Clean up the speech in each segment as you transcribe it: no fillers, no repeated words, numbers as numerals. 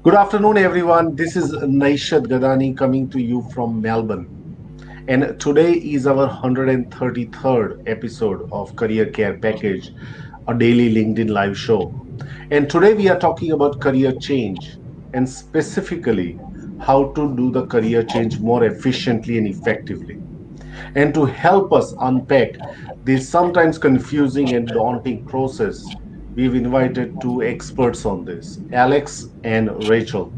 Good afternoon, everyone. This is Naishad Gadani coming to you from Melbourne. And today is our 133rd episode of Career Care Package, a daily LinkedIn live show. And today we are talking about career change and specifically how to do the career change more efficiently and effectively. And to help us unpack this sometimes confusing and daunting process, we've invited two experts on this, Alex and Rachel.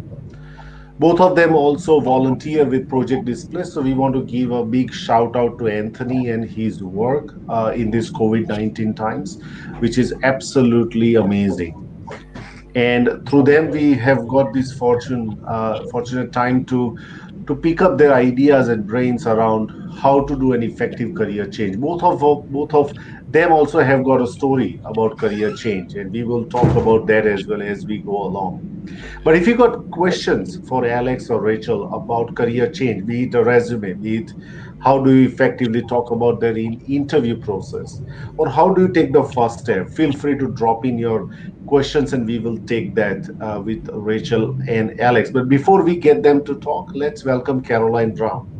Both of them also volunteer with Project Displace, so we want to give a big shout out to Anthony and his work in these COVID-19 times, which is absolutely amazing. And through them, we have got this fortunate time to pick up their ideas and brains around how to do an effective career change. Both of them also have got a story about career change, and we will talk about that as well as we go along. But if you got questions for Alex or Rachel about career change, be it a resume, be it how do you effectively talk about their interview process, or how do you take the first step, feel free to drop in your questions and we will take that with Rachel and Alex. But before we get them to talk, let's welcome Caroline Brown.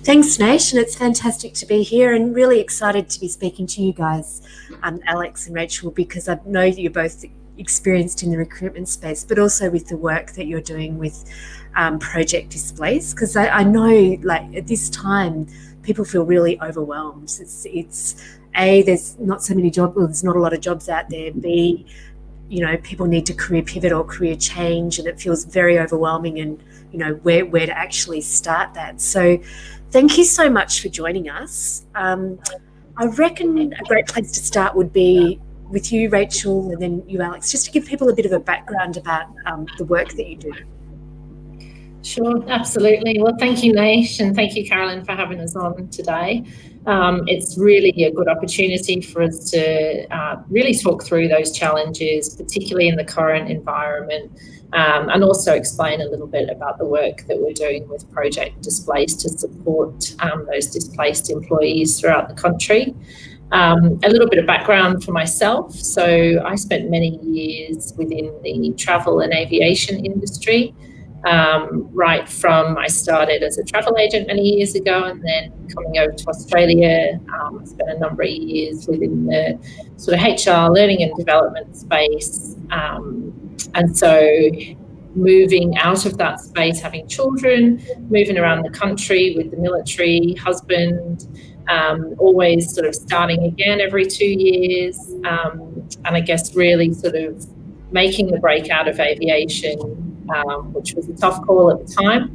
Thanks, Nash, and it's fantastic to be here and really excited to be speaking to you guys, Alex and Rachel, because I know that you're both experienced in the recruitment space, but also with the work that you're doing with Project Displace, because I know, like, at this time, people feel really overwhelmed. It's A, there's not so many jobs, well, there's not a lot of jobs out there. B, people need to career pivot or career change, and it feels very overwhelming, and where to actually start that. So thank you so much for joining us. I reckon a great place to start would be with you, Rachel, and then you, Alex, just to give people a bit of a background about the work that you do. Sure, absolutely. Well, thank you, Naish, and thank you, Carolyn, for having us on today. It's really a good opportunity for us to really talk through those challenges, particularly in the current environment, and also explain a little bit about the work that we're doing with Project Displace to support those displaced employees throughout the country. A little bit of background for myself. So I spent many years within the travel and aviation industry. Right from I started as a travel agent many years ago, and then coming over to Australia, I spent a number of years within the sort of HR learning and development space. And so moving out of that space, having children, moving around the country with the military, husband, always sort of starting again every 2 years. And I guess really sort of making the break out of aviation, which was a tough call at the time,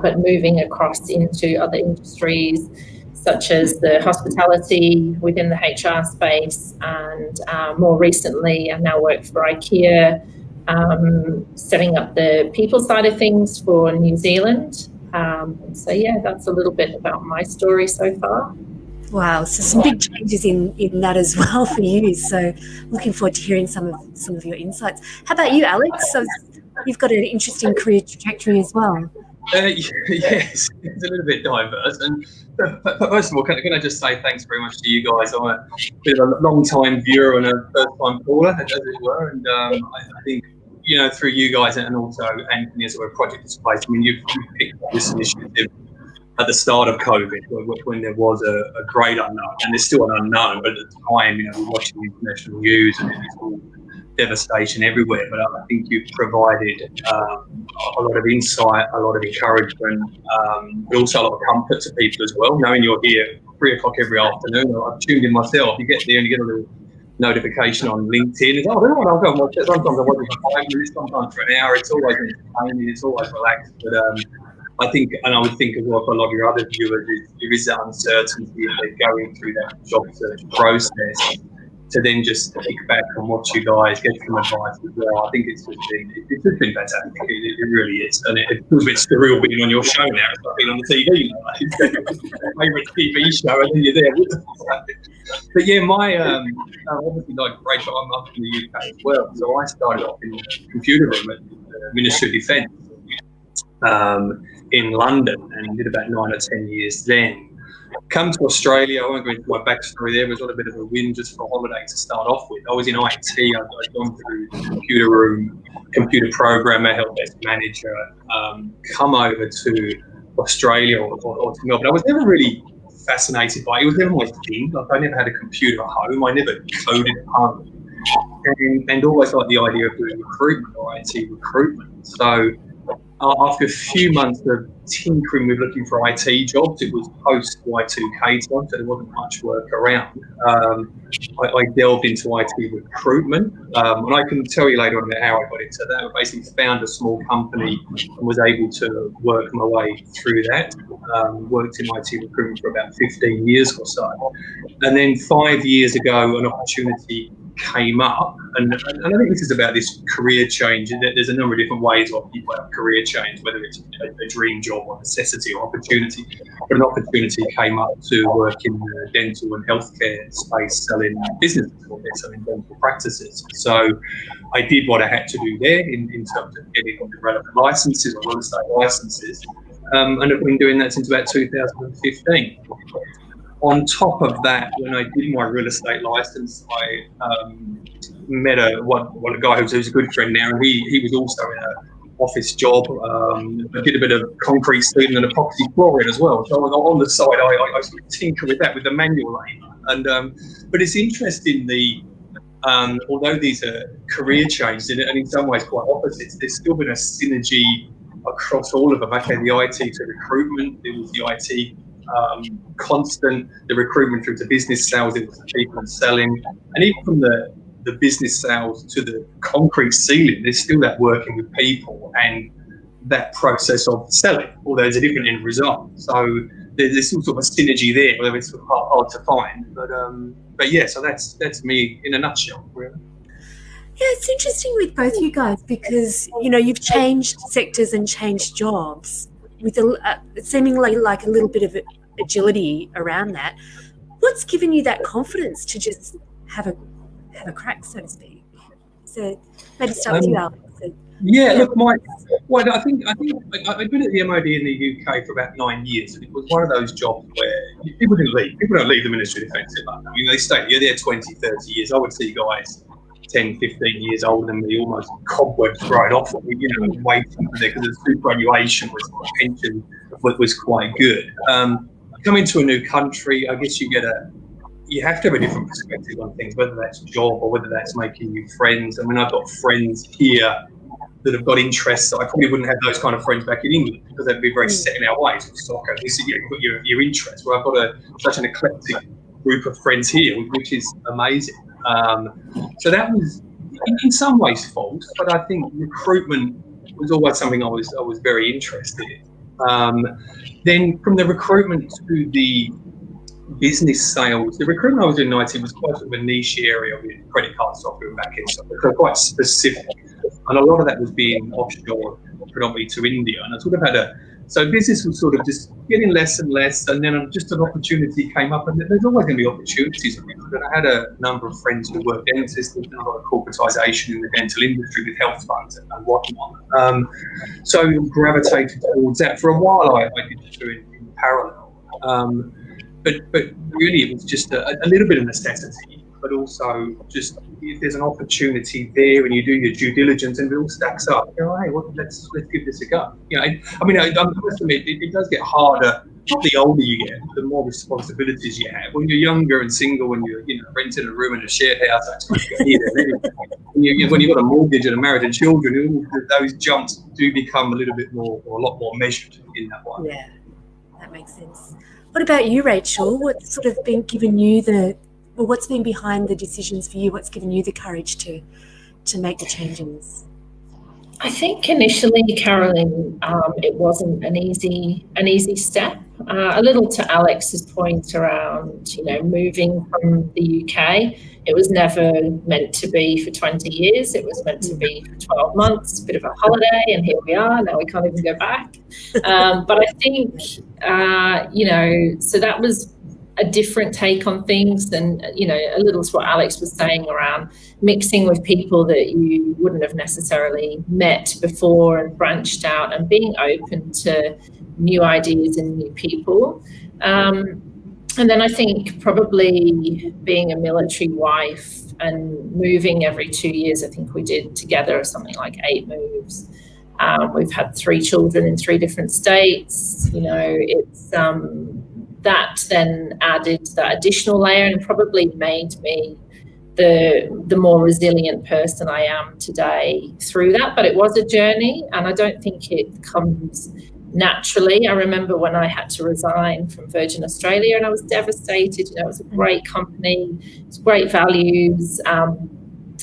but moving across into other industries such as the hospitality within the HR space, and more recently I now work for IKEA, setting up the people side of things for New Zealand. So yeah, that's a little bit about my story so far. Wow, so some big changes in that as well for you. So looking forward to hearing some of your insights. How about you, Alex? So you've got an interesting career trajectory as well. Yes, it's a little bit diverse. And first of all, can I just say thanks very much to you guys. I'm a bit of a long-time viewer and a first-time caller, as it were. And I think, through you guys and also Anthony as well, Project Displace, I mean, you've picked up this initiative at the start of COVID, when there was a great unknown, and there's still an unknown, but at the time, we're watching the international news and it's all devastation everywhere. But I think you've provided a lot of insight, a lot of encouragement, but also a lot of comfort to people as well, knowing you're here 3 o'clock every afternoon. I've tuned in myself. You get there and you get a little notification on LinkedIn. It's, I'll go and watch it. Sometimes I watch it for 5 minutes, sometimes for an hour. It's always entertaining, it's always relaxed. But I think, and I would think as well for a lot of your other viewers, there is that uncertainty if they're going through that job search process, to then just kick back and watch you guys get some advice as well. I think it's just been fantastic. It really is. And it feels a bit surreal being on your show now. It's like being on the TV. It's your favourite TV show, and then you're there with us. But yeah, my obviously, like Rachel, I'm up in the UK as well. So I started off in the computer room at the Ministry of Defence in London, and did about 9 or 10 years then. Come to Australia, I won't go into my backstory there, it was on a bit of a win just for a holiday to start off with. I was in IT, I'd gone through the computer room computer programmer, help desk manager, come over to Australia or to Melbourne. I was never really fascinated by it. It was never my thing. Like, I never had a computer at home. I never coded at home. And always liked the idea of doing recruitment or IT recruitment. So after a few months of tinkering with looking for IT jobs, it was post Y2K time, so there wasn't much work around. I delved into IT recruitment, and I can tell you later on about how I got into that. I basically found a small company and was able to work my way through that. Worked in IT recruitment for about 15 years or so. And then 5 years ago, an opportunity came up, and I think this is about this career change. There's a number of different ways where people have career change, whether it's a dream job or necessity or opportunity. But an opportunity came up to work in the dental and healthcare space, selling businesses or selling dental practices. So I did what I had to do there in terms of getting the relevant licenses or real estate licenses, and I've been doing that since about 2015. On top of that, when I did my real estate license, I met a guy who's a good friend now, and he was also in an office job. I did a bit of concrete sealing and epoxy flooring as well. So on the side, I sort of tinker with that with the manual labour. And but it's interesting, although these are career changes and in some ways quite opposites, there's still been a synergy across all of them. Okay, the IT to recruitment, there was the IT constant, the recruitment through to business sales, it was the people selling, and even from the business sales to the concrete ceiling, there's still that working with people and that process of selling, although there's a different end result. So there's some sort of a synergy there, although it's hard to find. But yeah, so that's me in a nutshell, really. Yeah, it's interesting with both you guys because, you've changed sectors and changed jobs with seemingly like a little bit of agility around that. What's given you that confidence to just have a crack, so to speak? So maybe start with you, Alex. Yeah, look, I think I've been at the MOD in the UK for about 9 years, and it was one of those jobs where people didn't leave. People don't leave the Ministry of Defence. I mean, they stay. You're there 20, 30 years. I would see guys 10, 15 years older than me, almost cobwebs thrown off, waiting for there because the superannuation pension was quite good. Coming to a new country, I guess you have to have a different perspective on things, whether that's job or whether that's making new friends. I mean, I've got friends here that have got interests that I probably wouldn't have those kind of friends back in England because they'd be very set in our ways with soccer. You've got your interests. Where I've got such an eclectic group of friends here, which is amazing. So that was in some ways false, but I think recruitment was always something I was very interested in. Then from the recruitment to the business sales, the recruitment I was doing in IT was quite sort of a niche area with credit card software and back-end software, so quite specific. And a lot of that was being offshore, predominantly to India. And I sort of so business was sort of just getting less and less, and then just an opportunity came up, and there's always going to be opportunities. And I had a number of friends who worked dentists and a lot of corporatisation in the dental industry with health funds and whatnot. So gravitated towards that. For a while, I did the two in parallel. But really, it was just a little bit of necessity, but also just if there's an opportunity there and you do your due diligence and it all stacks up, hey, well, let's give this a go. I must admit, it does get harder. The older you get, the more responsibilities you have. When you're younger and single, when you're renting a room in a shared house, that's what you get. When you've got a mortgage and a marriage and children, those jumps do become a little bit more, or a lot more measured in that way. Yeah, that makes sense. What about you, Rachel? What's sort of been giving you what's been behind the decisions for you? What's given you the courage to make the changes? I think initially, Carolyn, it wasn't an easy step. A little to Alex's point around, moving from the UK. It was never meant to be for 20 years. It was meant to be for 12 months, a bit of a holiday, and here we are. Now we can't even go back. But I think, so that was a different take on things, and a little to what Alex was saying around mixing with people that you wouldn't have necessarily met before and branched out and being open to new ideas and new people. And then I think probably being a military wife and moving every 2 years, I think we did together something like 8 moves. We've had 3 children in 3 different states. You know, it's that then added that additional layer and probably made me the more resilient person I am today through that. But it was a journey, and I don't think it comes naturally. I remember when I had to resign from Virgin Australia, and I was devastated. You know, it was a great company, it's great values.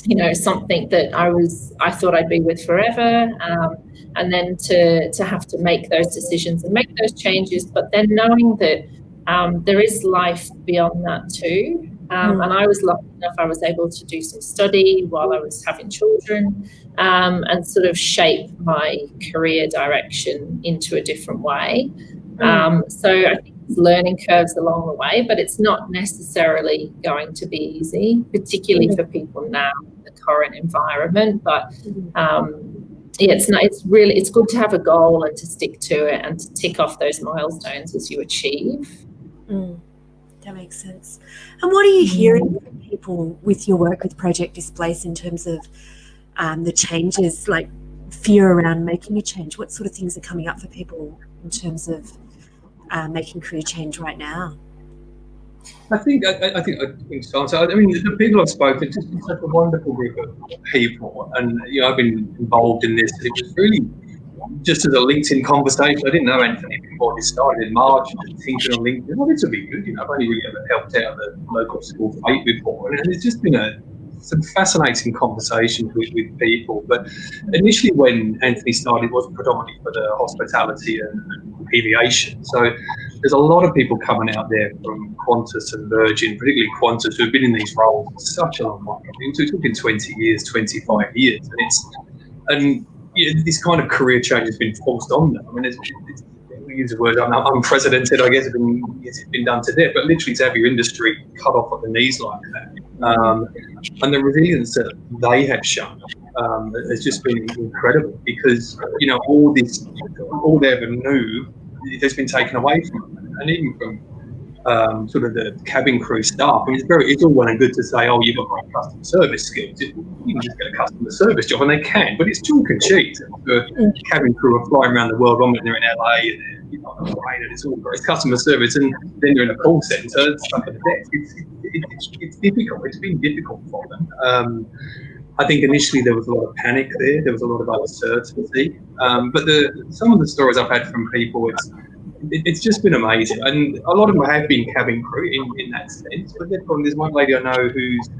You know, something that I thought I'd be with forever, and then to have to make those decisions and make those changes, but then knowing that there is life beyond that too. And I was lucky enough, I was able to do some study while I was having children, and sort of shape my career direction into a different way. So I think there's learning curves along the way, but it's not necessarily going to be easy, particularly for people now in the current environment. But yeah, it's good to have a goal and to stick to it and to tick off those milestones as you achieve. That makes sense. And what are you hearing from people with your work with Project Displace in terms of the changes, like fear around making a change? What sort of things are coming up for people in terms of making career change right now? I think so. I mean, the people I've spoken to, it's such a wonderful group of people, and you know, I've been involved in this. It was really just as a LinkedIn conversation. I didn't know Anthony before he started in March. Thinking on LinkedIn, well, this would be good. You know, I've only really ever helped out the local school fate before, and it's just been some fascinating conversations with people. But initially, when Anthony started, it was predominantly for the hospitality and aviation. So there's a lot of people coming out there from Qantas and Virgin, particularly Qantas, who have been in these roles for such a long time. We're talking 20 years, 25 years, and this kind of career change has been forced on them. I mean, we use the word unprecedented, I guess. It's been done to death, but literally to have your industry cut off at the knees like that. And the resilience that they have shown has just been incredible, because you know all they ever knew has been taken away from them, and even from sort of the cabin crew staff. I mean, it's all well and good to say, oh, you've got great customer service skills. You can just get a customer service job, and they can, but it's chalk and cheese. The cabin crew are flying around the world. One minute they're in LA, and they're, you know, on a plane, and it's all great customer service, and then you're in a call centre stuck at the desk. It's difficult. It's been difficult for them. I think initially there was a lot of panic there. There was a lot of uncertainty. But some of the stories I've had from people, it's just been amazing. And a lot of them have been cabin crew in that sense. But there's one lady I know who's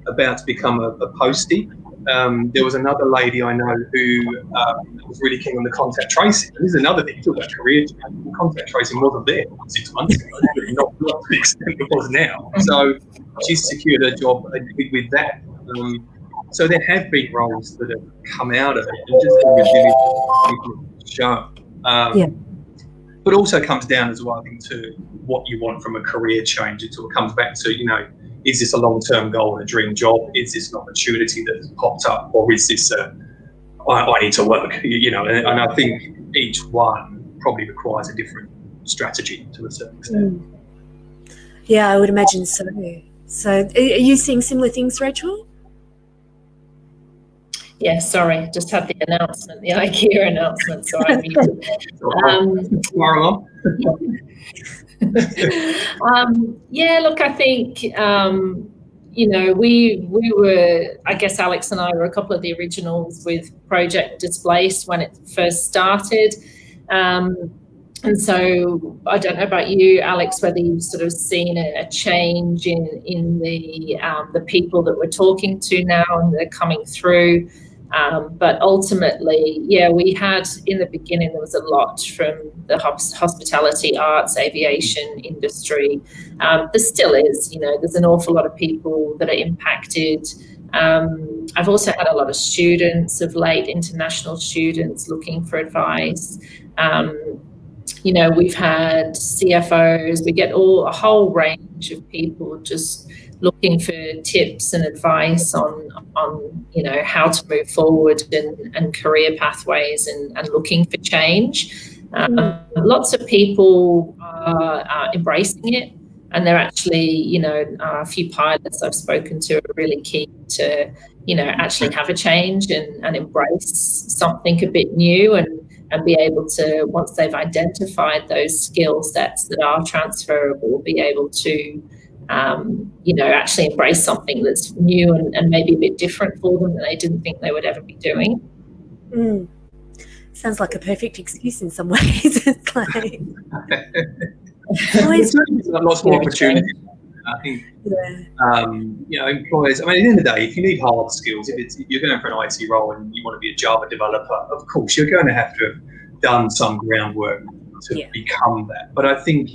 about to become a postie. There was another lady I know who was really keen on the contact tracing. And this is another thing, talk about career change. Contact tracing wasn't there 6 months ago, not to the extent it was now. So she's secured a job with that. So there have been roles that have come out of it and just been shown. But also comes down as well, I think, to what you want from a career change. It all comes back to, you know, is this a long-term goal and a dream job? Is this an opportunity that has popped up, or is this I need to work? You know, and I think each one probably requires a different strategy to a certain extent. Yeah, I would imagine so. So, are you seeing similar things, Rachel? Yeah, sorry, just had the announcement, the IKEA announcement, so I muted. Yeah, look, I think, you know, we were, I guess Alex and I were a couple of the originals with Project Displace when it first started. And so I don't know about you, Alex, whether you've sort of seen a change in the people that we're talking to now and they're coming through. But ultimately, yeah, we had in the beginning, there was a lot from the hospitality, arts, aviation industry. There still is, you know, there's an awful lot of people that are impacted. I've also had a lot of students of late, international students looking for advice. You know, we've had CFOs, we get a whole range of people just looking for tips and advice on you know, how to move forward and career pathways and looking for change. Lots of people are embracing it. And they're actually, a few pilots I've spoken to are really keen to, actually have a change and embrace something a bit new and be able to, once they've identified those skill sets that are transferable, be able to, actually embrace something that's new and maybe a bit different for them that they didn't think they would ever be doing. Sounds like a perfect excuse in some ways. It's like lots more opportunities. I think, employers, I mean, at the end of the day, if you need hard skills, if you're going for an IT role and you want to be a Java developer, of course, you're going to have done some groundwork to become that. But I think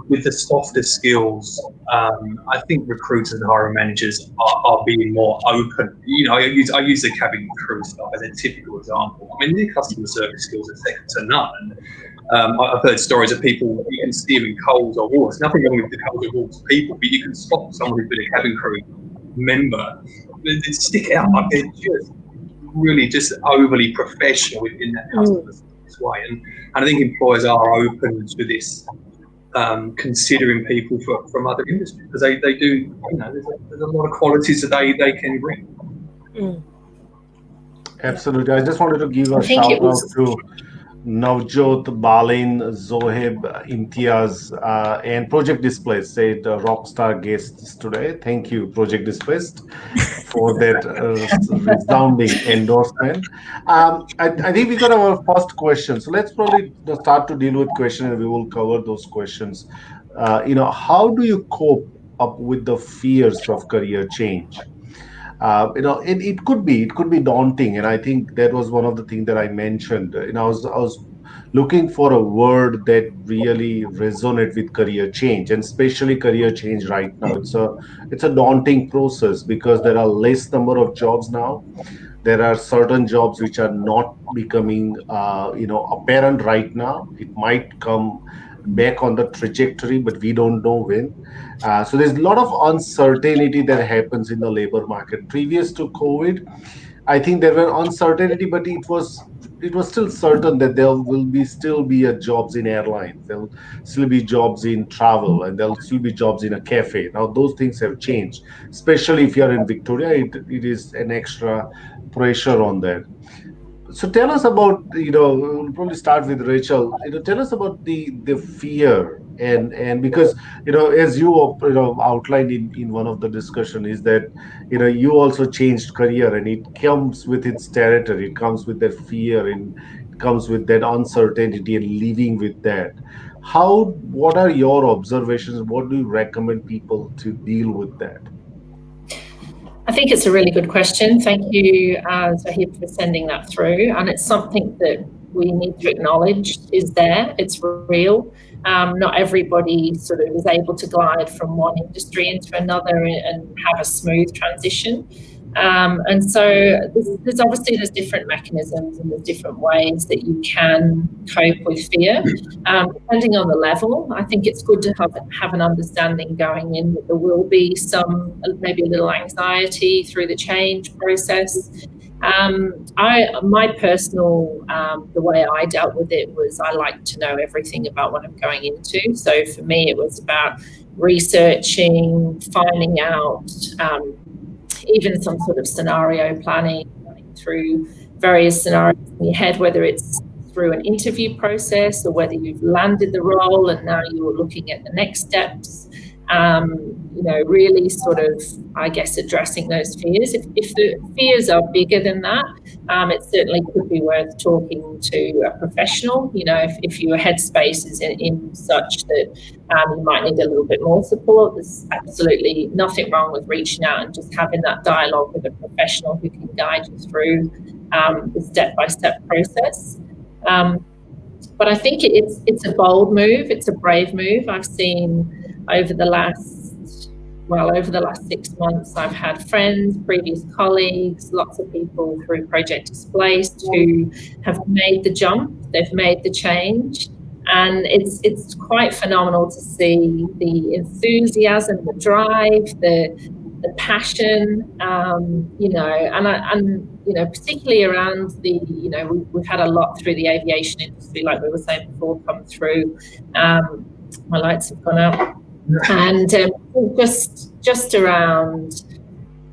with the softer skills, I think recruiters and hiring managers are being more open. I use the cabin crew stuff as a typical example. I mean, their customer service skills are second to none. I've heard stories of people, you can steer in coals or walls. Nothing wrong with the coals or walls people, but you can spot someone who's been a cabin crew member. They stick out like they're just overly professional in that customer service way. And I think employers are open to this, considering people from other industries, because they do, there's a lot of qualities that they can bring. Absolutely. I just wanted to give a shout out to Navjot, Balin, Zoheb, Imtiaz, and Project Displace, said rockstar guests today. Thank you, Project Displace, for that resounding endorsement. I think we got our first question. So let's probably start to deal with questions, and we will cover those questions. How do you cope up with the fears of career change? It could be daunting, and I think that was one of the things that I mentioned. I was looking for a word that really resonated with career change, and especially career change right now. It's a daunting process because there are less number of jobs now. There are certain jobs which are not becoming apparent right now. It might come back on the trajectory, but we don't know when. So there's a lot of uncertainty that happens in the labor market. Previous to COVID, I think there were uncertainty, but it was still certain that there will still be jobs in airlines. There will still be jobs in travel, and there'll still be jobs in a cafe. Now those things have changed, especially if you are in Victoria. It is an extra pressure on that. So tell us about, we'll probably start with Rachel. Tell us about the fear and because as you outlined in one of the discussion, is that you also changed career, and it comes with its territory. It comes with that fear, and it comes with that uncertainty and living with that. What are your observations? What do you recommend people to deal with that? I think it's a really good question. Thank you, Zahid, for sending that through. And it's something that we need to acknowledge is there. It's real. Not everybody sort of is able to glide from one industry into another and have a smooth transition. And so there's different mechanisms and there's different ways that you can cope with fear. Depending on the level, I think it's good to have an understanding going in that there will be maybe a little anxiety through the change process. My personal, the way I dealt with it was I like to know everything about what I'm going into. So for me, it was about researching, finding out, even some sort of scenario planning, running through various scenarios in your head, whether it's through an interview process or whether you've landed the role and now you're looking at the next steps. Really sort of, I guess, addressing those fears. If the fears are bigger than that, it certainly could be worth talking to a professional. If your headspace is in such that you might need a little bit more support, there's absolutely nothing wrong with reaching out and just having that dialogue with a professional who can guide you through the step-by-step process. But I think it's a bold move. It's a brave move. I've seen over the last 6 months, I've had friends, previous colleagues, lots of people through Project Displace who have made the jump, they've made the change. And it's quite phenomenal to see the enthusiasm, the drive, the passion, particularly around we've had a lot through the aviation industry, like we were saying before, come through. My lights have gone out. And just around,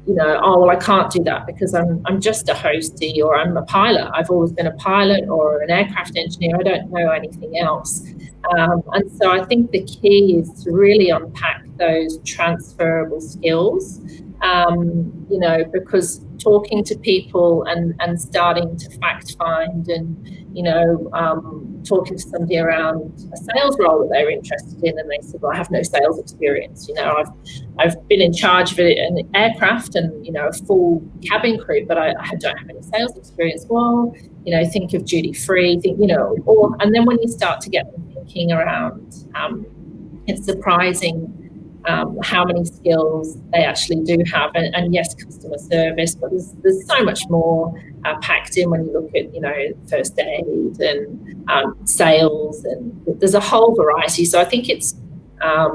oh, well, I can't do that because I'm just a hostie, or I'm a pilot. I've always been a pilot or an aircraft engineer. I don't know anything else. And so I think the key is to really unpack those transferable skills, because talking to people and starting to fact find and, talking to somebody around a sales role that they're interested in, and they said, well, I have no sales experience. I've been in charge of an aircraft and, a full cabin crew, but I don't have any sales experience. Well, think of duty free, and then when you start to get them thinking around, it's surprising how many skills they actually do have, and yes, customer service, but there's so much more packed in when you look at first aid and sales, and there's a whole variety. So I think it's a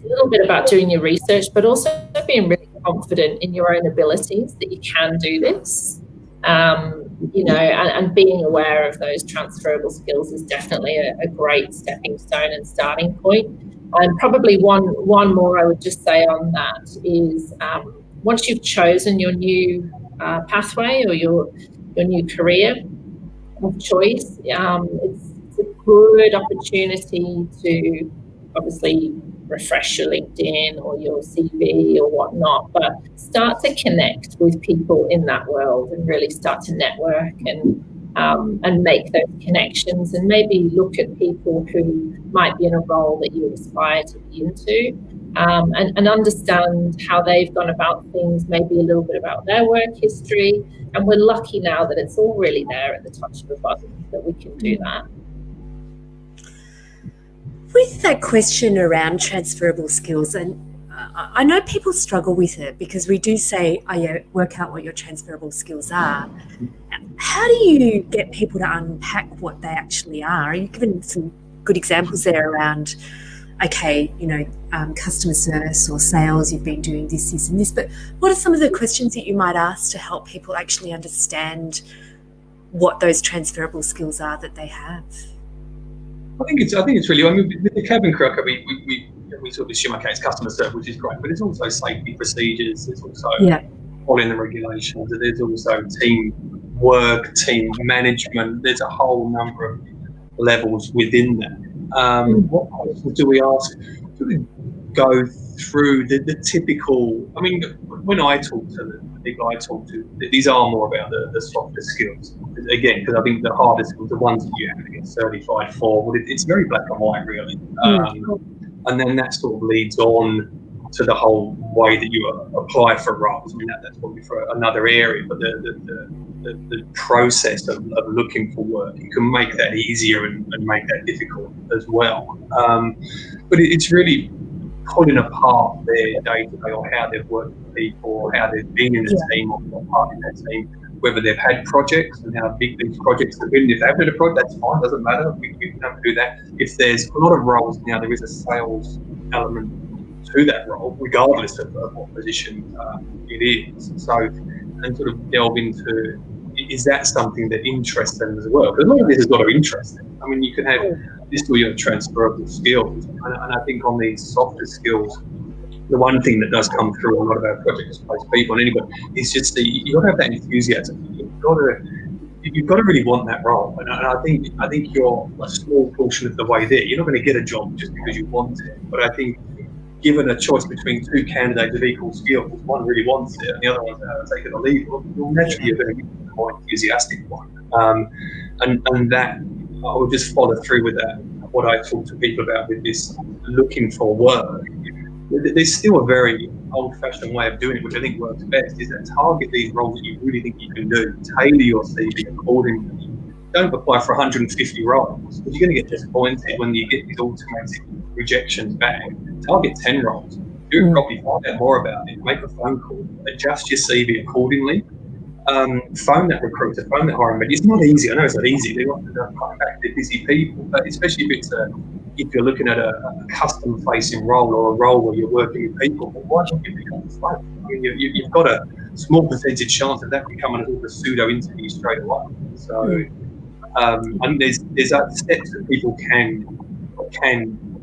little bit about doing your research, but also being really confident in your own abilities that you can do this. And being aware of those transferable skills is definitely a great stepping stone and starting point. And probably one more I would just say on that is, once you've chosen your new pathway or your new career of choice, it's a good opportunity to obviously refresh your LinkedIn or your CV or whatnot, but start to connect with people in that world and really start to network and make those connections, and maybe look at people who might be in a role that you aspire to be into, and understand how they've gone about things, maybe a little bit about their work history. And we're lucky now that it's all really there at the touch of a button, that we can do that. With that question around transferable skills, and I know people struggle with it because we do say, oh yeah, work out what your transferable skills are. How do you get people to unpack what they actually are? You've given some good examples there around, okay, customer service or sales, you've been doing this, and this, but what are some of the questions that you might ask to help people actually understand what those transferable skills are that they have? I think it's really, with the cabin crew, we sort of assume, okay, it's customer service, which is great, but it's also safety procedures, it's also following the regulations, there's also team work, team management, there's a whole number of levels within that. What questions do we ask? Do we go through the typical, when I talk to the people I talk to, these are more about the softer skills. Again, because I think the hardest skills, the ones that you have to get certified for, it's very black and white, really. And then that sort of leads on to the whole way that you apply for roles. That's probably for another area, but the process of looking for work, you can make that easier and make that difficult as well. But it's really pulling apart their day-to-day, or how they've worked with people, or how they've been in a team, or not part in that team, whether they've had projects and how big these projects have been. If they haven't had a project, that's fine, doesn't matter. We can do that. If there's a lot of roles now, there is a sales element to that role, regardless of what position it is. So, and sort of delve into, is that something that interests them as well? Because a lot of this has got to interest them. You can have this to your transferable skills, and I think on these softer skills, the one thing that does come through a lot of our projects, people and anybody, is just you've got to have that enthusiasm. You've got to really want that role, and I think you're a small portion of the way there. You're not going to get a job just because you want it, but I think given a choice between two candidates of equal skills, one really wants it and the other one's take it or leave it, well, naturally you're going to get the more enthusiastic one. And that, I would just follow through with that, what I talk to people about with this looking for work. There's still a very old-fashioned way of doing it, which I think works best, is that target these roles that you really think you can do, tailor your CV accordingly. Don't apply for 150 roles, because you're going to get disappointed when you get these automatic rejections back. Target 10 roles. Do a copy, find out more about it, make a phone call, adjust your CV accordingly. Phone that recruiter, phone that hiring manager. It's not easy. I know it's not easy. They're busy people, but especially if you're looking at a custom-facing role, or a role where you're working with people, well, why don't you pick up the phone? You've got a small percentage chance of that becoming a pseudo interview straight away. So, there's steps that people can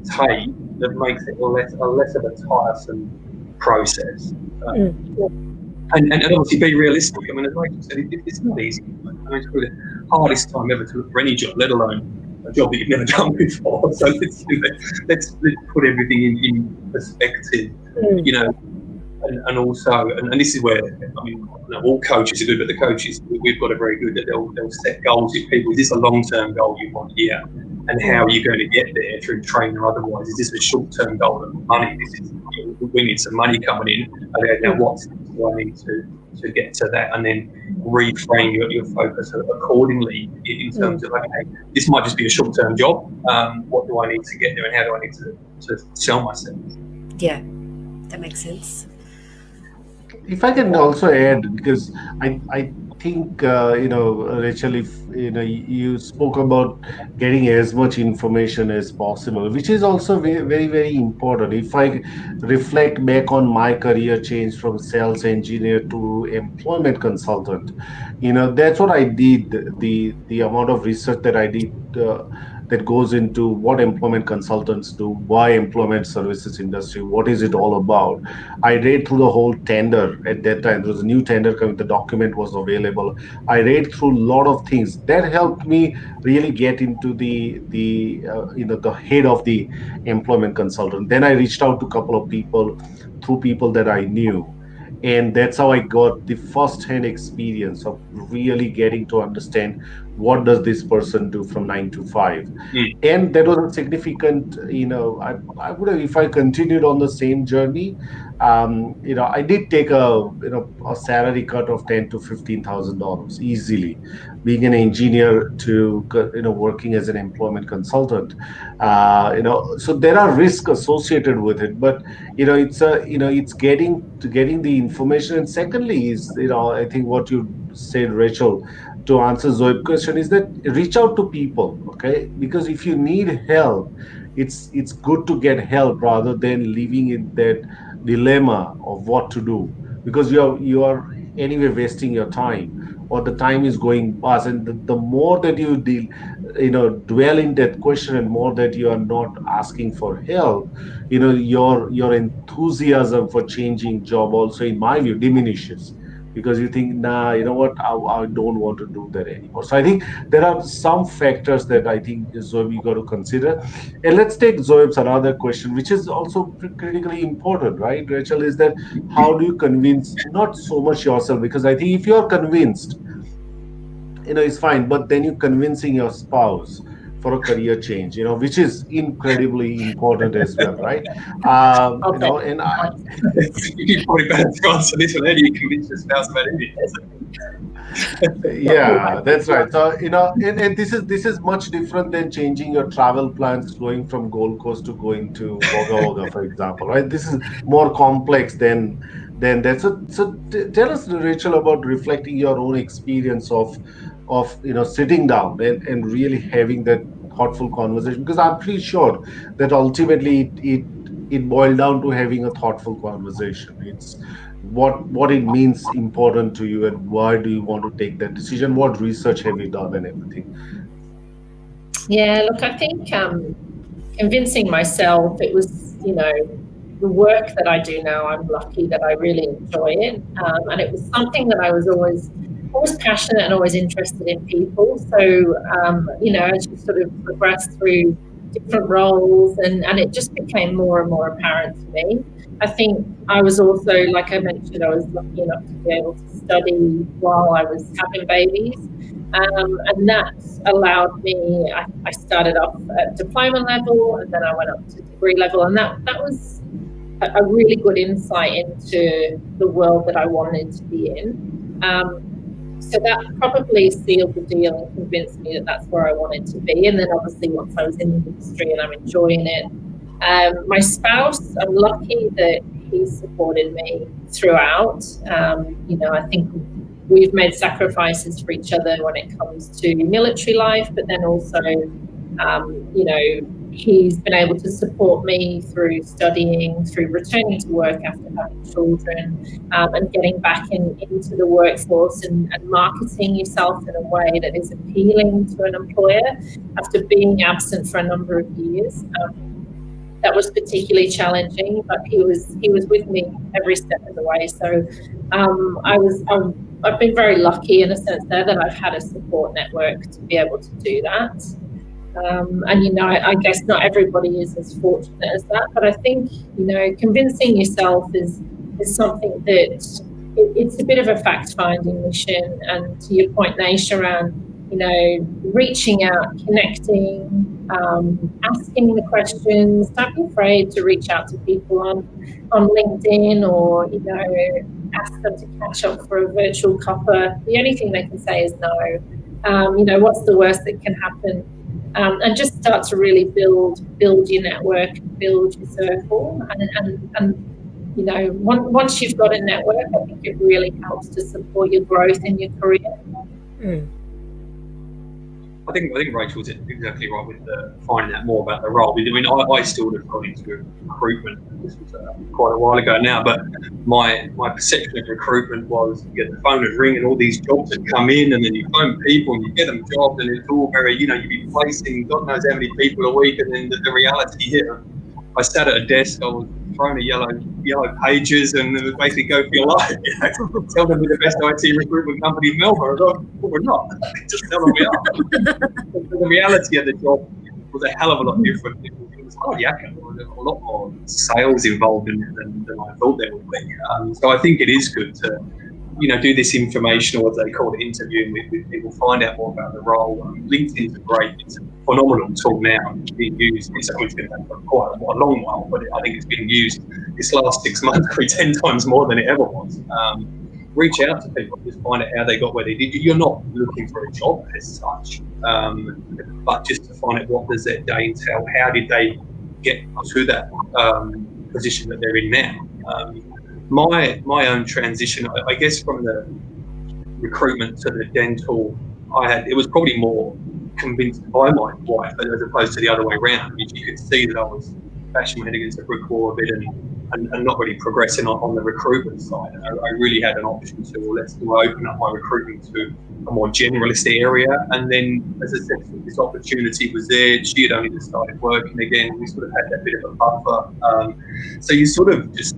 take that makes it less of a tiresome process. And obviously be realistic. I mean, as Rachel said, it's not easy. I mean, it's probably the hardest time ever to look for any job, let alone a job that you've never done before. So let's put everything in perspective, you know. And also, and this is where, I mean, all coaches are good, but the coaches, we've got a very good that they'll set goals with people. Is this a long-term goal you want here? And how are you going to get there through training or otherwise? Is this a short-term goal of money? We need some money coming in. Okay, now what do I need to get to that? And then reframe your focus accordingly in terms of, okay, this might just be a short-term job. What do I need to get there, and how do I need to sell myself? Yeah, that makes sense. If I can also add, because I think Rachel, if you spoke about getting as much information as possible, which is also very very very important. If I reflect back on my career change from sales engineer to employment consultant, that's what I did. The amount of research that I did. That goes into what employment consultants do, why employment services industry, what is it all about. I read through the whole tender at that time. There was a new tender coming, the document was available. I read through a lot of things that helped me really get into the head of the employment consultant. Then I reached out to a couple of people, through people that I knew, and that's how I got the first hand experience of really getting to understand what does this person do from 9 to 5. And that was a significant, I would have, if I continued on the same journey, I did take a salary cut of $10,000 to $15,000 easily, being an engineer to working as an employment consultant. So there are risks associated with it, but it's getting the information. And secondly is, I think what you said, Rachel, to answer Zoe's question, is that reach out to people, okay? Because if you need help, it's good to get help rather than living in that dilemma of what to do, because you are anyway wasting your time, or the time is going past. And the more that you dwell in that question, and more that you are not asking for help, your enthusiasm for changing job also, in my view, diminishes, because you think, nah, you know what, I don't want to do that anymore. So I think there are some factors that I think, Zoe, you got to consider. And let's take Zoe's another question, which is also critically important, right, Rachel, is that how do you convince not so much yourself, because I think if you're convinced, it's fine, but then you're convincing your spouse for a career change, which is incredibly important as well, right? And You probably better to answer this one. How do you convince your spouse about anything? yeah, that's right. So and this is much different than changing your travel plans, going from Gold Coast to going to Wagga Wagga, for example, right? This is more complex than that. So tell us, Rachel, about reflecting your own experience of sitting down and really having that thoughtful conversation, because I'm pretty sure that ultimately it boiled down to having a thoughtful conversation. It's what it means important to you, and why do you want to take that decision, what research have you done, and everything. Yeah, look, I think convincing myself, it was, the work that I do now, I'm lucky that I really enjoy it. And it was something that I was always passionate and always interested in people. So, as you sort of progress through different roles, and it just became more and more apparent to me. I think I was also, like I mentioned, I was lucky enough to be able to study while I was having babies. And that allowed me, I started off at diploma level, and then I went up to degree level, and that was a really good insight into the world that I wanted to be in. So that probably sealed the deal and convinced me that that's where I wanted to be. And then obviously once I was in the industry and I'm enjoying it, my spouse, I'm lucky that he supported me throughout. I think we've made sacrifices for each other when it comes to military life, but then also, he's been able to support me through studying, through returning to work after having children, and getting back into the workforce and marketing yourself in a way that is appealing to an employer after being absent for a number of years. that was particularly challenging, but he was with me every step of the way. So I've been very lucky in a sense there that I've had a support network to be able to do that. And I guess not everybody is as fortunate as that, but I think convincing yourself is something that it's a bit of a fact-finding mission. And to your point, Naish, around reaching out, connecting, asking the questions. Don't be afraid to reach out to people on LinkedIn, or ask them to catch up for a virtual cuppa. The only thing they can say is no. What's the worst that can happen? And just start to really build your network, build your circle, and once you've got a network, I think it really helps to support your growth in your career. I think Rachel's exactly right with finding out more about the role. I mean, I still have gone into recruitment. This was quite a while ago now, but my perception of recruitment was you get the phone would ring and all these jobs would come in, and then you phone people and you get them jobs, and it's all very, you'd be placing God knows how many people a week, and then the reality here. I sat at a desk, I was thrown a yellow pages, and it was basically go for your life. Tell them we're the best IT recruitment company in Melbourne. Well, we're not. Just tell them we are. The reality of the job was a hell of a lot different. It was hard yakka. There was a lot more sales involved in it than I thought there would be. So I think it is good to do this informational, as they call it, interviewing with people, find out more about the role. LinkedIn's great. It's a phenomenal tool now. It's being used. It's been done for quite a long while, but I think it's been used this last 6 months probably 10 times more than it ever was. Reach out to people, just find out how they got where they did. You're not looking for a job as such, but just to find out what does their day entail, how did they get to that position that they're in now. My own transition, I guess, from the recruitment to the dental, it was probably more convinced by my wife as opposed to the other way around. You could see that I was bashing my head against a brick wall a bit and not really progressing on the recruitment side. I really had an option to, let's open up my recruitment to a more generalist area. And then, as I said, this opportunity was there. She had only just started working again. We sort of had that bit of a buffer. So you sort of just,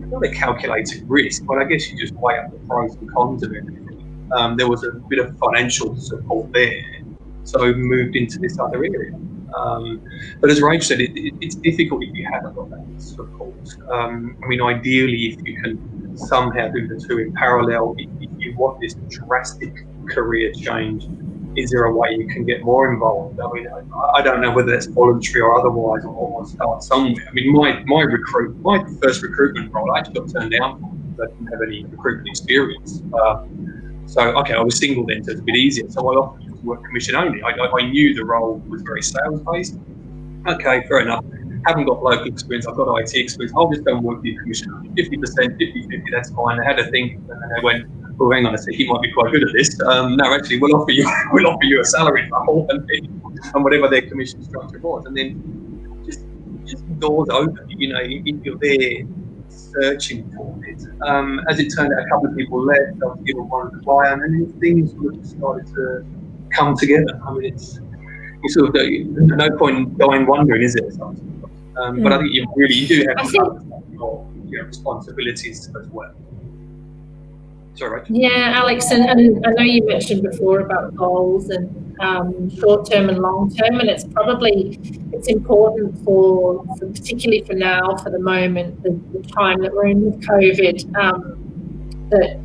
not a calculated risk, but I guess you just weigh up the pros and cons of everything. There was a bit of financial support there, so I moved into this other area. But as Rach said, it's difficult if you haven't got that support. I mean, ideally, if you can somehow do the two in parallel, if you want this drastic career change, is there a way you can get more involved? I mean, I don't know whether that's voluntary or otherwise, or start somewhere. I mean, my first recruitment role, I actually got turned down because I didn't have any recruitment experience. So, okay, I was single then, so it's a bit easier. So I offered to work commission only. I knew the role was very sales-based. Okay, fair enough. Haven't got local experience, I've got IT experience. I'll just go and work for your commission only. 50%, 50-50, that's fine. I had a think, and then they went, well, hang on a sec, he might be quite good at this. No, actually, we'll offer you a salary role and whatever their commission structure was. And then just doors open, if you're there searching for it. As it turned out, a couple of people left, I was given one client, and then things sort of started to come together. I mean, it's sort of no point going wondering, is it? But I think you do have to understand your responsibilities as well. Sorry, Rachel. Yeah, Alex, and I know you mentioned before about goals and short-term and long-term, and it's important for particularly for now, for the moment, the time that we're in with COVID, that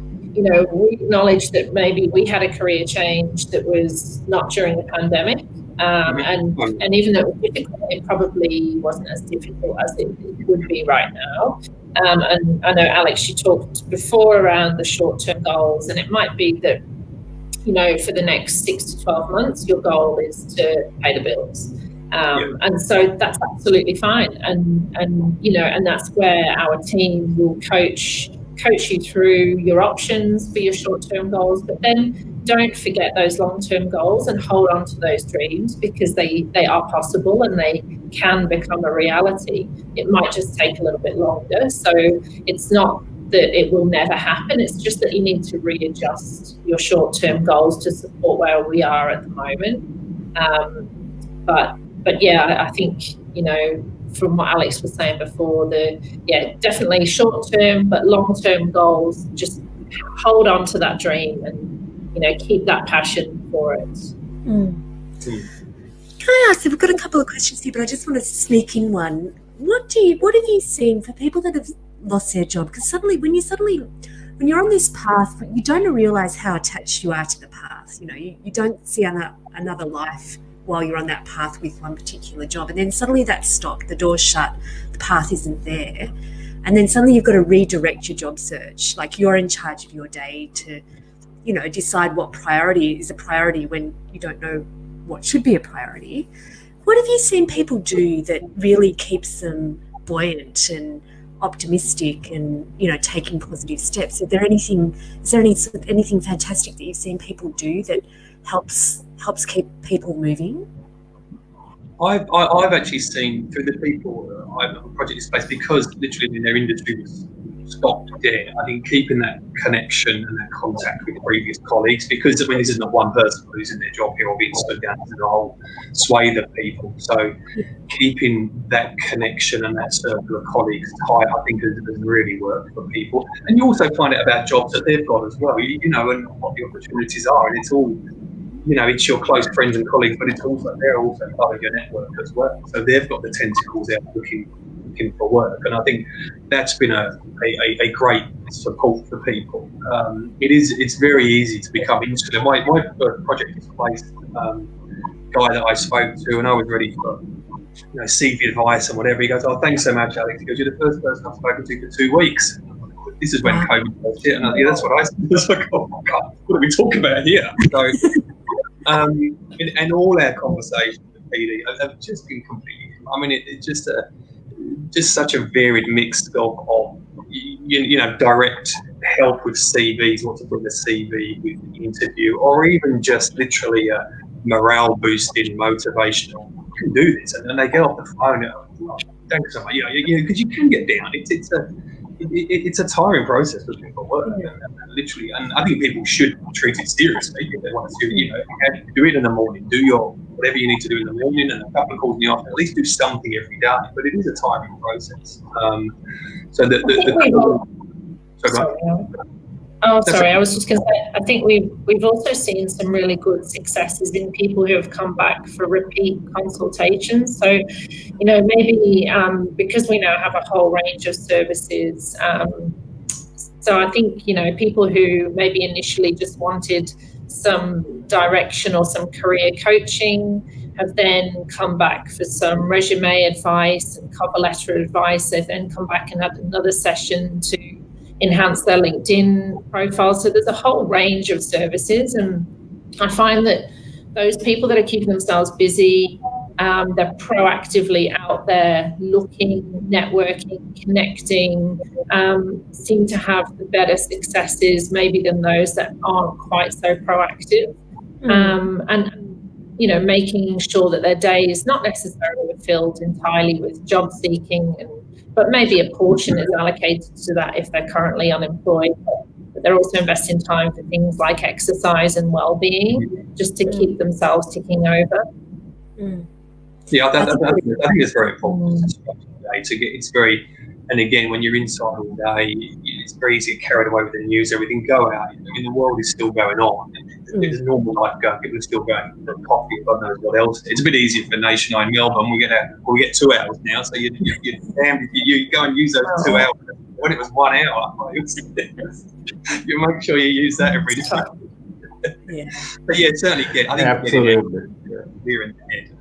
we acknowledge that maybe we had a career change that was not during the pandemic, and even though it was difficult, it probably wasn't as difficult as it would be right now. And I know, Alex, you talked before around the short-term goals, and it might be that, for the next 6 to 12 months, your goal is to pay the bills. And so that's absolutely fine. And that's where our team will coach you through your options for your short-term goals, but then don't forget those long-term goals and hold on to those dreams, because they are possible and they can become a reality. It might just take a little bit longer. So it's not that it will never happen. It's just that you need to readjust your short-term goals to support where we are at the moment. But yeah, I think, from what Alex was saying before, definitely short-term but long-term goals. Just hold on to that dream and keep that passion for it. Can I ask? We've got a couple of questions here, but I just want to sneak in one. What have you seen for people that have lost their job? Because when you're on this path, you don't realise how attached you are to the path. You don't see another life while you're on that path with one particular job, and then suddenly that's stopped, the door's shut, the path isn't there, and then suddenly you've got to redirect your job search. Like, you're in charge of your day to, decide what priority is a priority when you don't know what should be a priority. What have you seen people do that really keeps them buoyant and optimistic and taking positive steps? Is there anything fantastic that you've seen people do that helps keep people moving? I've actually seen through the people I've Project Displace, because literally in their industry was stopped dead. I think keeping that connection and that contact with previous colleagues, because this is not one person losing their job here or being stood down to the whole swathe of people. So keeping that connection and that circle of colleagues tight, I think has really worked for people. And you also find out about jobs that they've got as well, and what the opportunities are. And it's all, it's your close friends and colleagues, but they're also part of your network as well. So they've got the tentacles out looking for work, and I think that's been a great support for people. It's very easy to become interested. My first Project Displace guy that I spoke to, and I was ready for CV advice and whatever, he goes, "Oh, thanks so much, Alex." He goes, "You're the first person I've spoken to for 2 weeks." This is when COVID was hit, and that's what I said. It's like, oh my God, what are we talking about here? So, and all our conversations with PD have just been completely. I mean, it's just such a varied mix of direct help with CVs, what to put in the CV with the interview, or even just literally a morale boosting, motivational. You can do this, and then they get off the phone. Oh, thanks so much. Because you can get down. It's a tiring process looking for work, and literally. And I think people should treat it seriously if they want to. Do it in the morning. Do your whatever you need to do in the morning, and a couple of calls in the afternoon. At least do something every day. But it is a tiring process. I was just going to say, I think we've also seen some really good successes in people who have come back for repeat consultations. So, maybe because we now have a whole range of services. So I think, people who maybe initially just wanted some direction or some career coaching have then come back for some resume advice and cover letter advice. They've then come back and had another session to enhance their LinkedIn profile. So there's a whole range of services, and I find that those people that are keeping themselves busy, they're proactively out there looking, networking, connecting, seem to have the better successes maybe than those that aren't quite so proactive. And making sure that their day is not necessarily filled entirely with job seeking, but maybe a portion is allocated to that if they're currently unemployed. But they're also investing time for things like exercise and well-being, just to keep themselves ticking over. Yeah, I think it's very important to get. It's very, and again, when you're inside all day, it's very easy to get carried away with the news. Everything, go out. The world is still going on. There's a normal life going. People are still going for coffee. God knows what else. It's a bit easier for Nation in Melbourne. We get 2 hours now, so you're damned if you go and use those 2 hours. When it was 1 hour, you make sure you use that every day. But yeah, certainly I think absolutely clear in the head.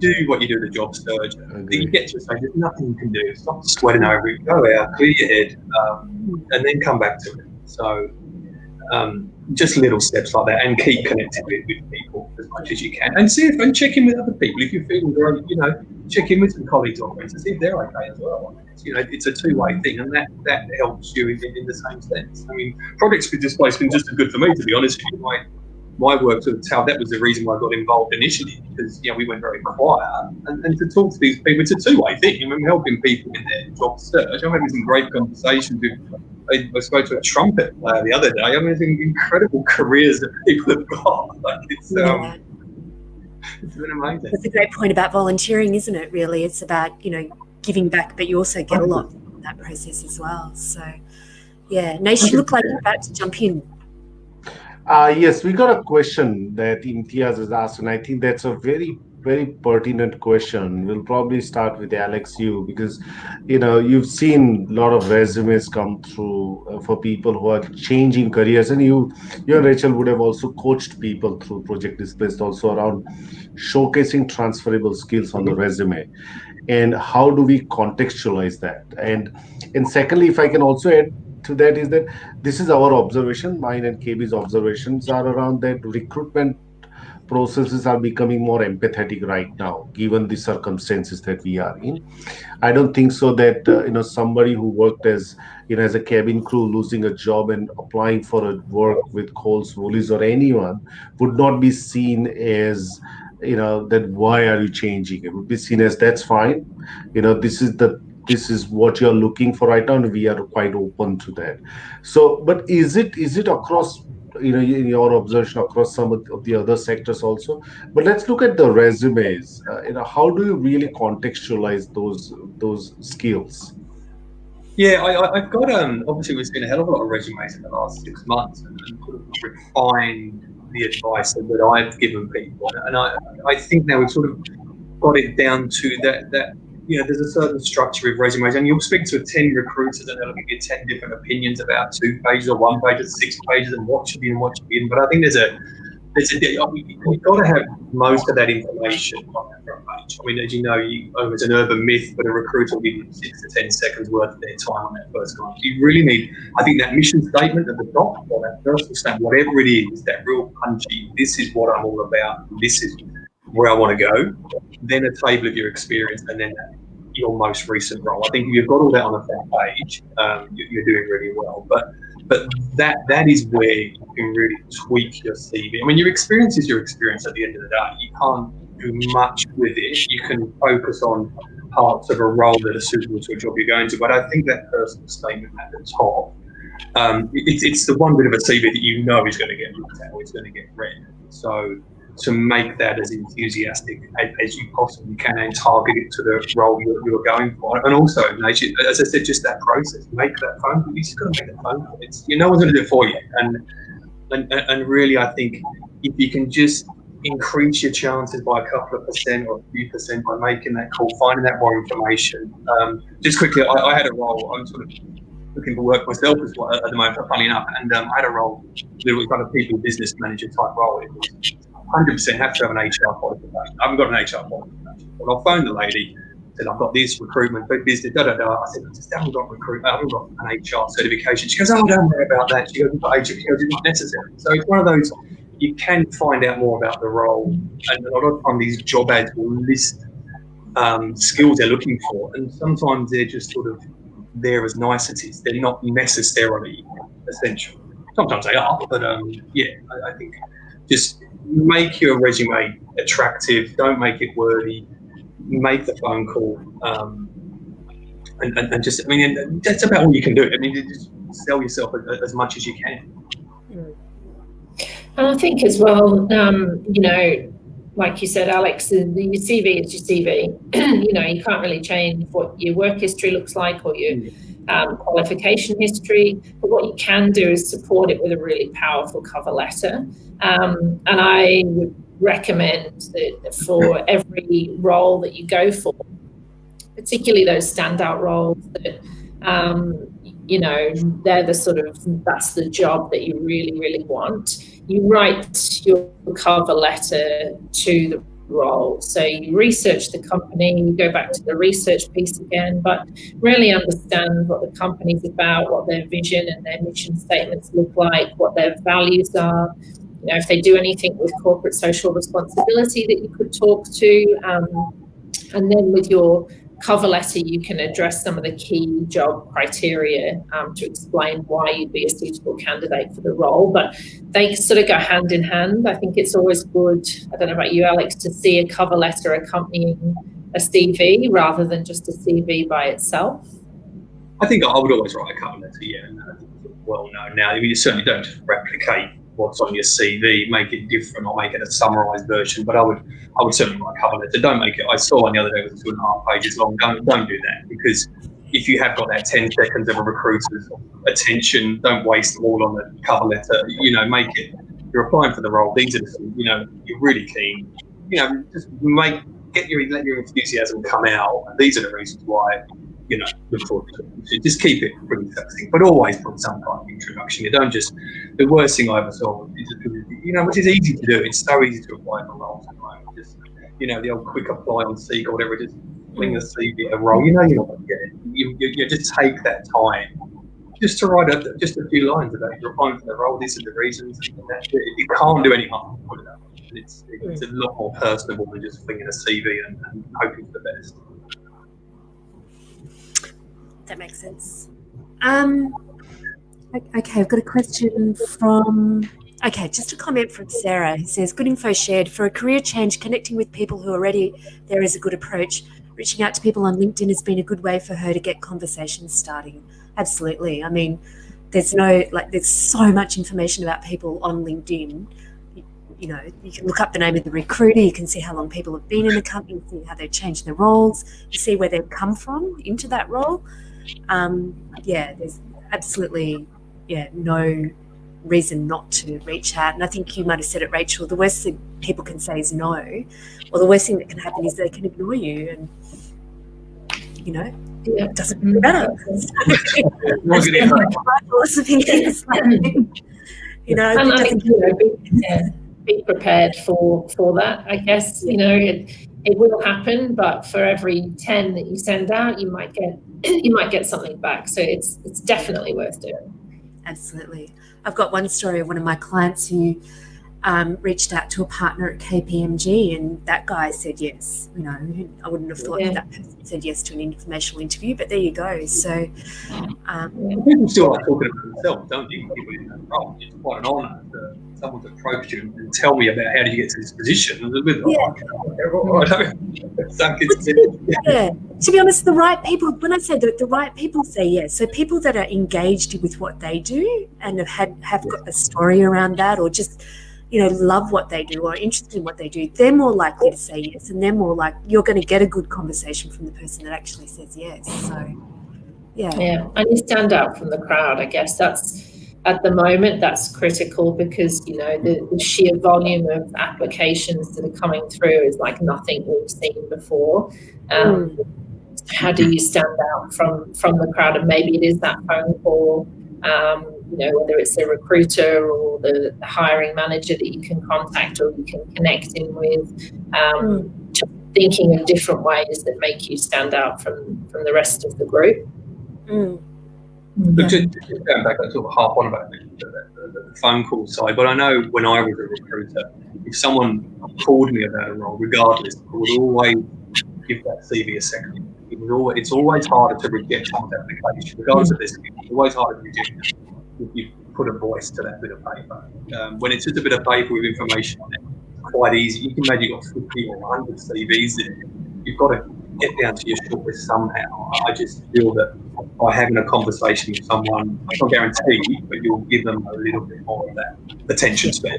Do what you do the job search. You get to a stage, there's nothing you can do. Stop sweating over it. Go out, clear your head, and then come back to it. So just little steps like that, and keep connected with people as much as you can, and check in with other people if you're feeling great. Check in with some colleagues or friends and see if they're okay as well. It's a two-way thing, and that helps you in the same sense. I mean, Project Displace has been just as good for me, to be honest with you. My work sort of that was the reason why I got involved initially, because we went very quiet, and to talk to these people, it's a two-way thing. I'm helping people in their job search. I'm having some great conversations with. I spoke to a trumpet player the other day. I mean, incredible careers that people have got. It's been amazing. That's a great point about volunteering, isn't it? Really, it's about giving back, but you also get a lot from that process as well. So, yeah, Naish, you look like you're about to jump in. Yes, we got a question that Imtiaz has asked, and I think that's a very, very pertinent question. We'll probably start with Alex, you, because you've seen a lot of resumes come through for people who are changing careers, and you and Rachel would have also coached people through Project Displaced also around showcasing transferable skills on the resume, and how do we contextualize that, and secondly, if I can also add to that, is that this is our observation, mine and KB's observations are around that recruitment processes are becoming more empathetic right now, given the circumstances that we are in. I don't think so that somebody who worked as as a cabin crew losing a job and applying for a work with Coles, Woolies, or anyone would not be seen as that why are you changing? It would be seen as that's fine. This is what you're looking for right now, and we are quite open to that. So, but is it across in your observation across some of the other sectors also? But let's look at the resumes. How do you really contextualize those skills? Yeah, I've got obviously we've seen a hell of a lot of resumes in the last 6 months and sort of refined the advice that I've given people, and I think now we've sort of got it down to that there's a certain structure of resumes, and you'll speak to 10 recruiters and they'll give you 10 different opinions about 2 pages or 1 page or 6 pages and what should be and what should be in. But I think you've got to have most of that information on that front page. I mean, as you know, it's an urban myth, but a recruiter will give you 6 to 10 seconds worth of their time on that first glance. You really need, I think, that mission statement at the top, or that personal statement, whatever it is, that real punchy, this is what I'm all about, this is where I want to go, then a table of your experience, and then your most recent role. I think if you've got all that on the front page, you're doing really well. But that is where you can really tweak your CV. I mean, your experience is your experience at the end of the day. You can't do much with it. You can focus on parts of a role that are suitable to a job you're going to. But I think that personal statement at the top, it's the one bit of a CV that you know is going to get looked at or it's going to get read. So to make that as enthusiastic as you possibly can and target it to the role you're going for. And also, as I said, just that process, make that phone call. You just got to make that phone call. No one's going to do it for you. And really, I think if you can just increase your chances by a couple of percent or a few percent by making that call, finding that more information. Just quickly, I had a role, I'm sort of looking for work myself as well at the moment, funny enough, and I had a role, it was kind of people business manager type role. It was 100% have to have an HR qualification. I haven't got an HR qualification. Well, I phoned the lady, said I've got this recruitment, business, I said I just haven't got I haven't got an HR certification. She goes, oh, don't worry about that. She goes, HR, she goes, it's not necessary. So it's one of those, you can find out more about the role, and a lot of time these job ads will list skills they're looking for, and sometimes they're just sort of there as niceties. They're not necessarily essential. Sometimes they are, but I think just make your resume attractive. Don't make it wordy. Make the phone call, and just, I mean, that's about all you can do. I mean, just sell yourself as much as you can. And I think as well, like you said, Alex, your CV is your CV. You can't really change what your work history looks like or your qualification history, but what you can do is support it with a really powerful cover letter. And I would recommend that for every role that you go for, particularly those standout roles that, they're the sort of, that's the job that you really, really want. You write your cover letter to the role. So you research the company, you go back to the research piece again, but really understand what the company's about, what their vision and their mission statements look like, what their values are. If they do anything with corporate social responsibility that you could talk to. And then with your cover letter, you can address some of the key job criteria to explain why you'd be a suitable candidate for the role. But they sort of go hand in hand. I think it's always good, I don't know about you, Alex, to see a cover letter accompanying a CV rather than just a CV by itself. I think I would always write a cover letter, and I think it's well known now. I mean, you certainly don't replicate what's on your CV, make it different or make it a summarised version. But I would certainly write a cover letter. Don't make it. I saw one the other day was 2.5 pages long. Don't do that, because if you have got that 10 seconds of a recruiter's attention, don't waste them all on the cover letter. Make it. You're applying for the role. These are the, you're really keen. Just let your enthusiasm come out. And these are the reasons why. Look forward to it. Just keep it pretty succinct, but always put some kind of introduction. You don't just. The worst thing I ever saw is, which is easy to do. It's so easy to apply for roles at the moment. Just, the old quick apply on Seek or whatever. Just fling the CV at a role. You're not going to get it. You just take that time just to write just a few lines about you're applying for the role. These are the reasons. And that's it. You can't do any harm. Put it up. It's a lot more personable than just flinging a CV and hoping for the best. That makes sense. Okay, I've got a question from... Okay, just a comment from Sarah, who says, good info shared. For a career change, connecting with people who are already there is a good approach. Reaching out to people on LinkedIn has been a good way for her to get conversations starting. Absolutely. I mean, there's so much information about people on LinkedIn. You can look up the name of the recruiter, you can see how long people have been in the company, you see how they've changed their roles, you see where they've come from into that role. There's absolutely no reason not to reach out. And I think you might have said it, Rachel, the worst thing people can say is no, or the worst thing that can happen is they can ignore you, and it doesn't really matter. My philosophy is be prepared for that, I guess. It will happen, but for every 10 that you send out, you might get something back. So it's definitely worth doing. Absolutely. I've got one story of one of my clients who reached out to a partner at KPMG, and that guy said yes. I wouldn't have thought that person said yes to an informational interview, but there you go. So people still like talking about themselves, don't you? People in that role. It's quite an honour that someone's approached you and tell me about how did you get to this position. To be honest, the right people, when I say that, the right people say yes. So people that are engaged with what they do and have got a story around that, or just love what they do or are interested in what they do, they're more likely to say yes, and they're more like, you're going to get a good conversation from the person that actually says yes. So and you stand out from the crowd. I guess that's, at the moment, that's critical, because the sheer volume of applications that are coming through is like nothing we've seen before. How do you stand out from the crowd? And maybe it is that phone call, whether it's the recruiter or the hiring manager that you can contact or you can connect in with, just thinking of different ways that make you stand out from the rest of the group. Look, just going back, I sort of harp on about the phone call side, but I know when I was a recruiter, if someone called me about a role, regardless, I would always give that CV a second. It's always harder to reject someone's application, regardless of this. It's always harder to reject if you put a voice to that bit of paper. When it's just a bit of paper with information on it, it's quite easy. You can imagine you've got 50 or 100 CVs there. You've got to get down to your shortlist somehow. I just feel that by having a conversation with someone, I can't guarantee, but you'll give them a little bit more of that attention span.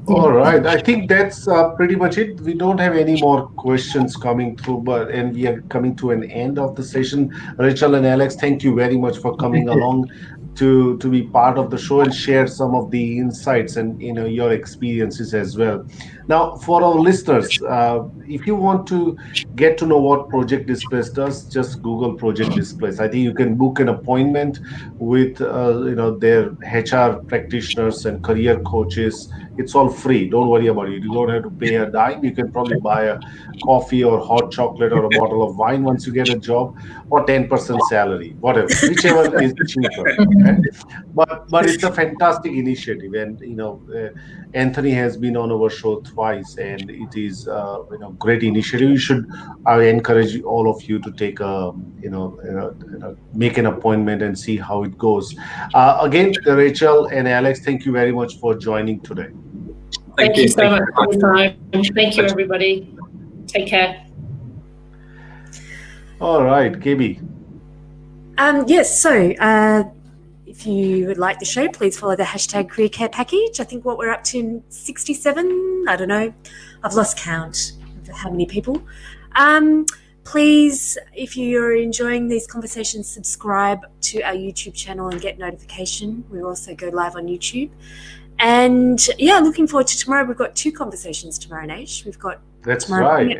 All right. I think that's pretty much it. We don't have any more questions coming through, and we are coming to an end of the session. Rachel and Alex, thank you very much for coming along to be part of the show and share some of the insights and your experiences as well. Now, for our listeners, if you want to get to know what Project Displace does, just Google Project Displace. I think you can book an appointment with their HR practitioners and career coaches. It's all free. Don't worry about it. You don't have to pay a dime. You can probably buy a coffee or hot chocolate or a bottle of wine once you get a job, or 10% salary, whatever, whichever is cheaper. Okay? But it's a fantastic initiative, and Anthony has been on our show twice, and it is great initiative. I encourage all of you to take make an appointment and see how it goes. Again, Rachel and Alex, thank you very much for joining today. Thank you so much for your time. Thank you, everybody. Take care. All right, KB. Yes. So, if you would like the show, please follow the hashtag Career Care Package. I think what we're up to 67. I don't know. I've lost count of how many people. Please, if you're enjoying these conversations, subscribe to our YouTube channel and get notification. We also go live on YouTube. And yeah, looking forward to tomorrow. We've got 2 conversations tomorrow, Nash. We've got That's right.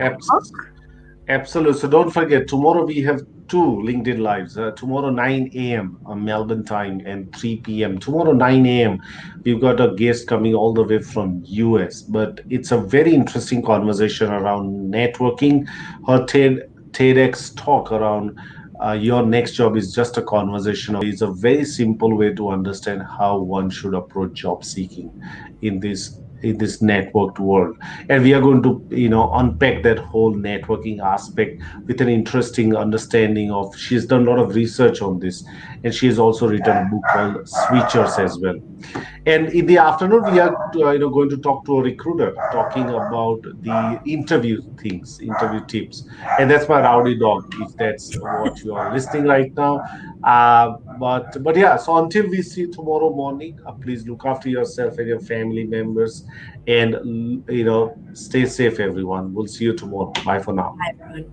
Absolutely. So don't forget, tomorrow we have 2 LinkedIn Lives. Tomorrow 9 a.m. Melbourne time and 3 p.m. Tomorrow 9 a.m. we've got a guest coming all the way from US. But it's a very interesting conversation around networking. Her TEDx talk around your next job is just a conversation. It's a very simple way to understand how one should approach job seeking in this networked world, and we are going to unpack that whole networking aspect with an interesting understanding of. She's done a lot of research on this, and she has also written a book called Switchers as well. And in the afternoon, we are going to talk to a recruiter, talking about the interview things, interview tips. And that's my rowdy dog, if that's what you are listening right now. But yeah, so until we see you tomorrow morning, please look after yourself and your family members, and stay safe, everyone. We'll see you tomorrow. Bye for now. Bye, everyone.